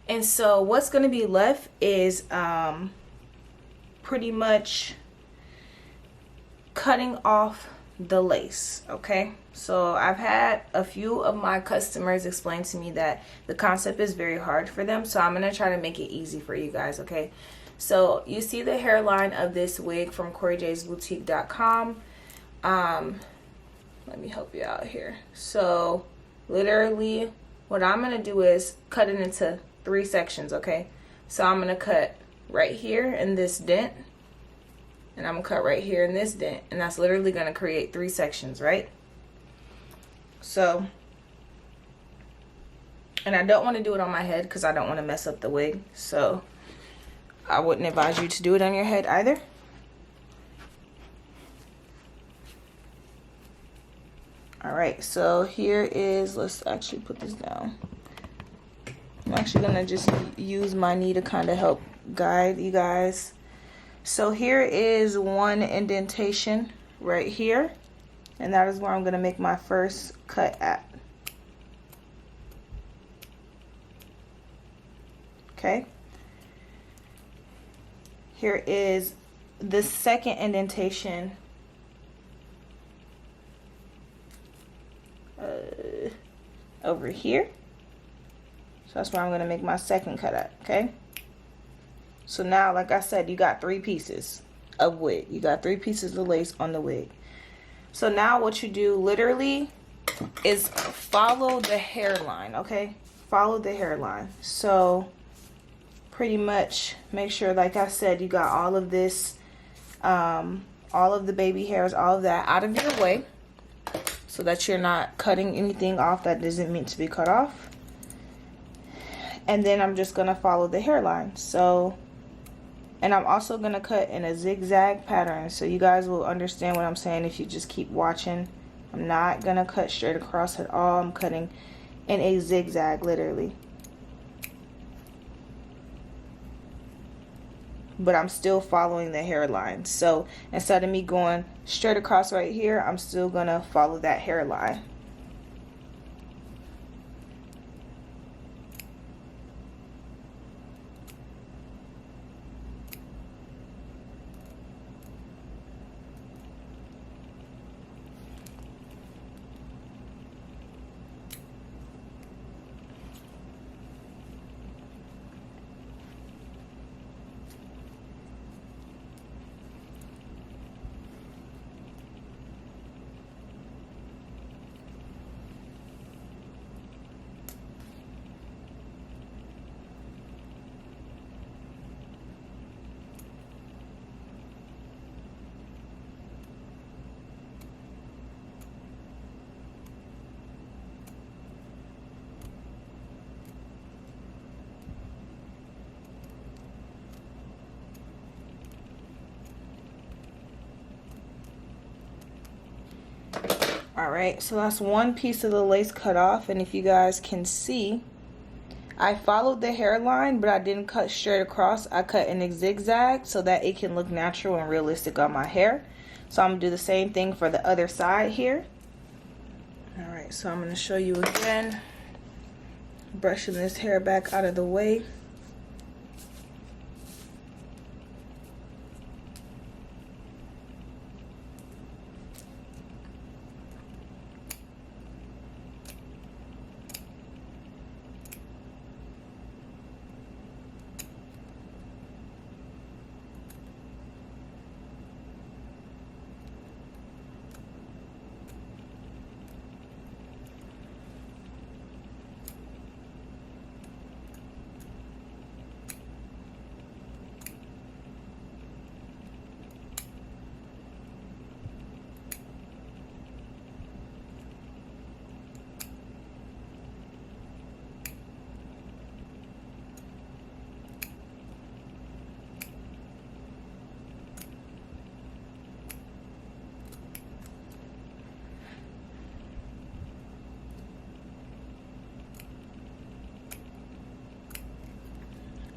And so what's going to be left is pretty much cutting off the lace. Okay, so I've had a few of my customers explain to me that the concept is very hard for them, so I'm going to try to make it easy for you guys. Okay, so you see the hairline of this wig from CoreyJsBoutique.com. Let me help you out here. So literally what I'm going to do is cut it into 3 sections. Okay, so I'm going to cut right here in this dent, and I'm going to cut right here in this dent, and that's literally going to create 3 sections, right? So, and I don't want to do it on my head because I don't want to mess up the wig, so I wouldn't advise you to do it on your head either. Alright, so here is, let's actually put this down. I'm actually going to just use my knee to kind of help guide you guys. So here is one indentation right here, and that is where I'm going to make my first cut at. Okay. Here is the second indentation over here. So that's where I'm going to make my second cut at. Okay. So now, like I said, you got 3 pieces of wig. You got 3 pieces of lace on the wig. So now what you do literally is follow the hairline, okay? Follow the hairline. So pretty much make sure, like I said, you got all of this, all of the baby hairs, all of that out of your way, so that you're not cutting anything off that isn't meant to be cut off. And then I'm just going to follow the hairline. So, and I'm also going to cut in a zigzag pattern, so you guys will understand what I'm saying if you just keep watching. I'm not going to cut straight across at all. I'm cutting in a zigzag, literally. But I'm still following the hairline. So instead of me going straight across right here, I'm still going to follow that hairline. Alright, so that's one piece of the lace cut off, and if you guys can see, I followed the hairline, but I didn't cut straight across. I cut in a zigzag so that it can look natural and realistic on my hair. So I'm going to do the same thing for the other side here. Alright, so I'm going to show you again. Brushing this hair back out of the way.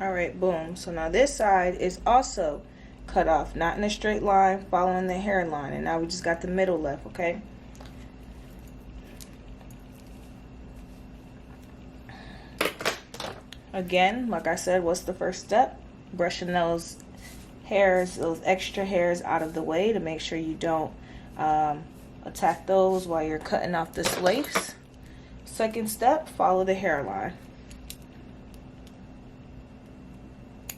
Alright, boom. So now this side is also cut off, not in a straight line, following the hairline. And now we just got the middle left, okay? Again, like I said, what's the first step? Brushing those hairs, those extra hairs out of the way to make sure you don't attack those while you're cutting off this lace. Second step, follow the hairline.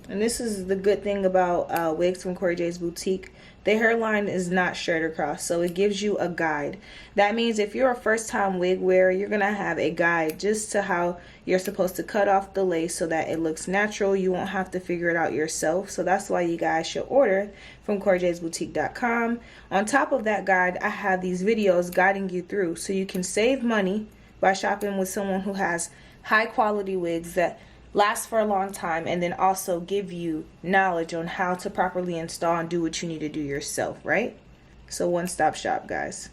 And this is the good thing about wigs from Cori J's Boutique. The hairline is not straight across, so it gives you a guide. That means if you're a first-time wig wearer, you're going to have a guide just to how you're supposed to cut off the lace so that it looks natural. You won't have to figure it out yourself. So that's why you guys should order from CoriJsBoutique.com. On top of that guide, I have these videos guiding you through so you can save money by shopping with someone who has high-quality wigs that last for a long time, and then also give you knowledge on how to properly install and do what you need to do yourself, right? So one-stop shop, guys.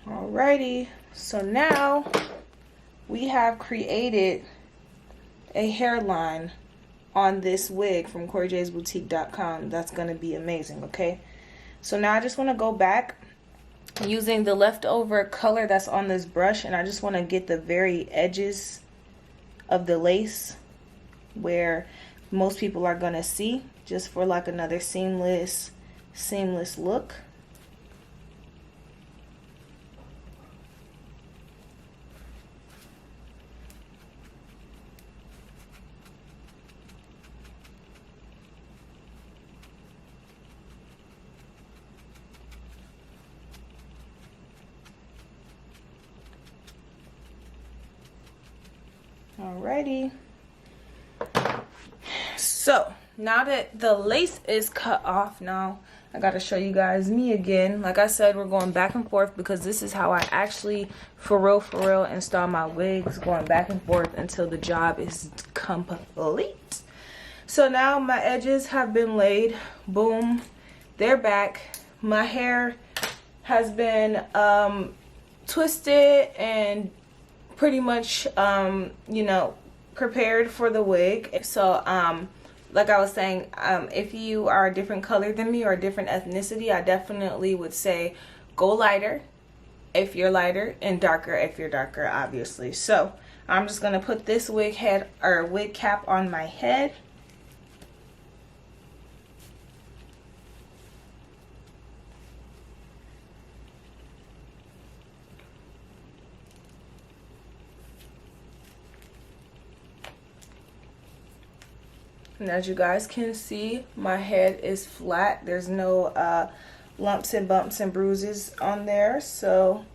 Alrighty, so now we have created a hairline on this wig from CoriJsBoutique.com. That's going to be amazing, okay? So now I just want to go back using the leftover color that's on this brush, and I just want to get the very edges of the lace where most people are going to see, just for like another seamless look. Alrighty, so now that the lace is cut off, now I gotta show you guys me again. Like I said, we're going back and forth because this is how I actually for real install my wigs, going back and forth until the job is complete. So now my edges have been laid. Boom, they're back. My hair has been twisted and pretty much you know, prepared for the wig. So like I was saying, if you are a different color than me or a different ethnicity, I definitely would say go lighter if you're lighter and darker if you're darker, obviously. So I'm just gonna put this wig head or wig cap on my head. And as you guys can see, my head is flat. There's no lumps and bumps and bruises on there. So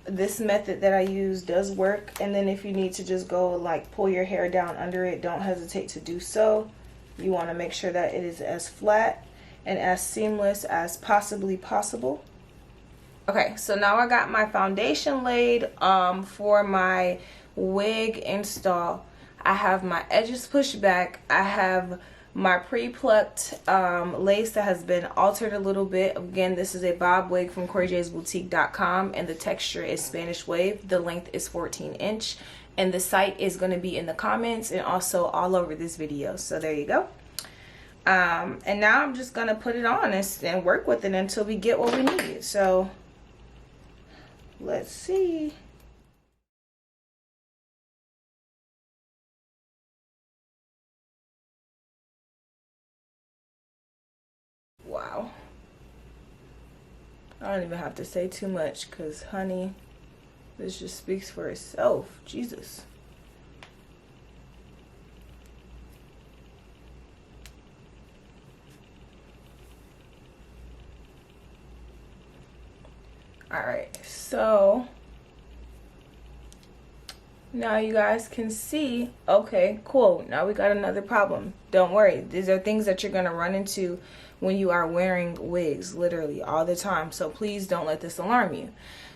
this method that I use does work. And then if you need to just go like pull your hair down under it, don't hesitate to do so. You want to make sure that it is as flat and as seamless as possibly possible. Okay, so now I got my foundation laid for my wig install. I have my edges pushed back. I have my pre-plucked lace that has been altered a little bit. Again, this is a bob wig from CoriJsBoutique.com, and the texture is Spanish wave. The length is 14 inch, and the site is going to be in the comments and also all over this video. So there you go. And now I'm just going to put it on and work with it until we get what we need. So let's see. Wow. I don't even have to say too much because, honey, this just speaks for itself. Jesus. Alright, so now you guys can see. Okay, cool. Now we got another problem. Don't worry. These are things that you're going to run into when you are wearing wigs, literally all the time. So please don't let this alarm you.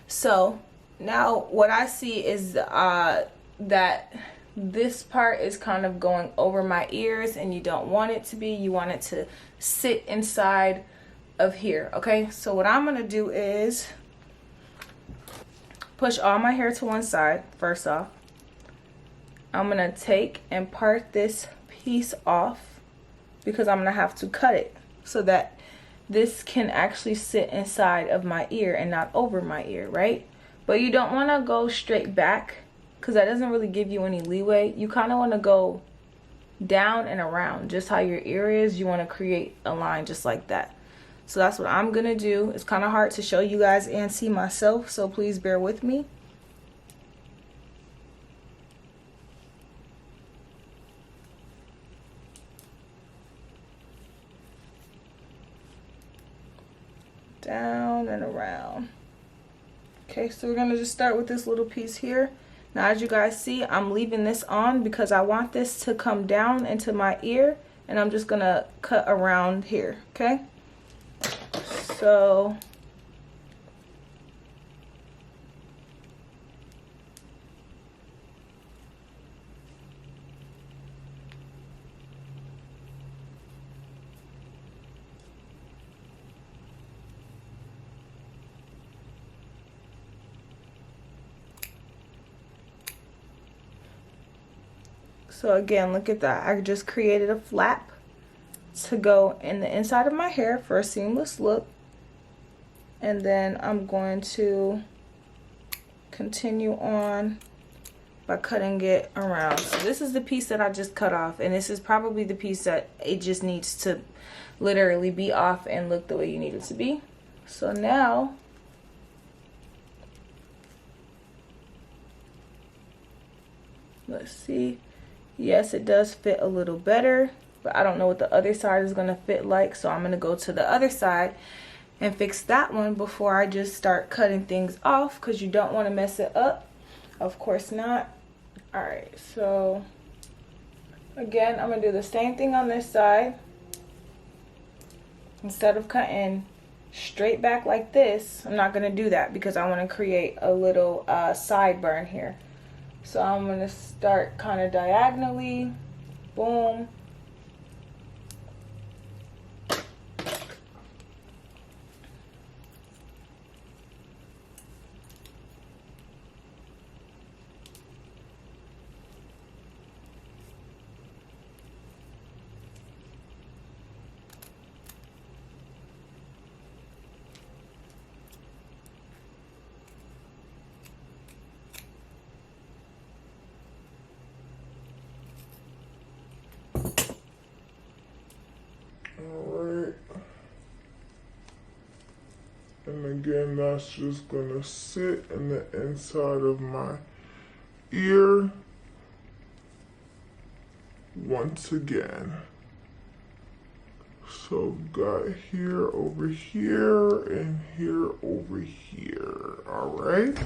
So now what I see is that this part is kind of going over my ears, and you don't want it to be. You want it to sit inside of here, okay? So what I'm gonna do is push all my hair to one side. First off, I'm gonna take and part this piece off because I'm gonna have to cut it so that this can actually sit inside of my ear and not over my ear, right? But you don't want to go straight back because that doesn't really give you any leeway. You kind of want to go down and around, just how your ear is. You want to create a line just like that. So that's what I'm gonna do. It's kind of hard to show you guys and see myself, so please bear with me. Down and around. Okay, so we're gonna just start with this little piece here. Now, as you guys see, I'm leaving this on because I want this to come down into my ear, and I'm just gonna cut around here, okay? So again, look at that. I just created a flap to go in the inside of my hair for a seamless look. And then I'm going to continue on by cutting it around. So this is the piece that I just cut off, and this is probably the piece that it just needs to literally be off and look the way you need it to be. So now let's see. Yes, it does fit a little better, but I don't know what the other side is gonna fit like, so I'm gonna go to the other side and fix that one before I just start cutting things off, because you don't want to mess it up. Of course not. All right, so again, I'm gonna do the same thing on this side. Instead of cutting straight back like this, I'm not gonna do that because I want to create a little sideburn here. So I'm gonna start kind of diagonally, boom. Alright. And again, that's just gonna sit in the inside of my ear once again. So got here over here and here over here. Alright.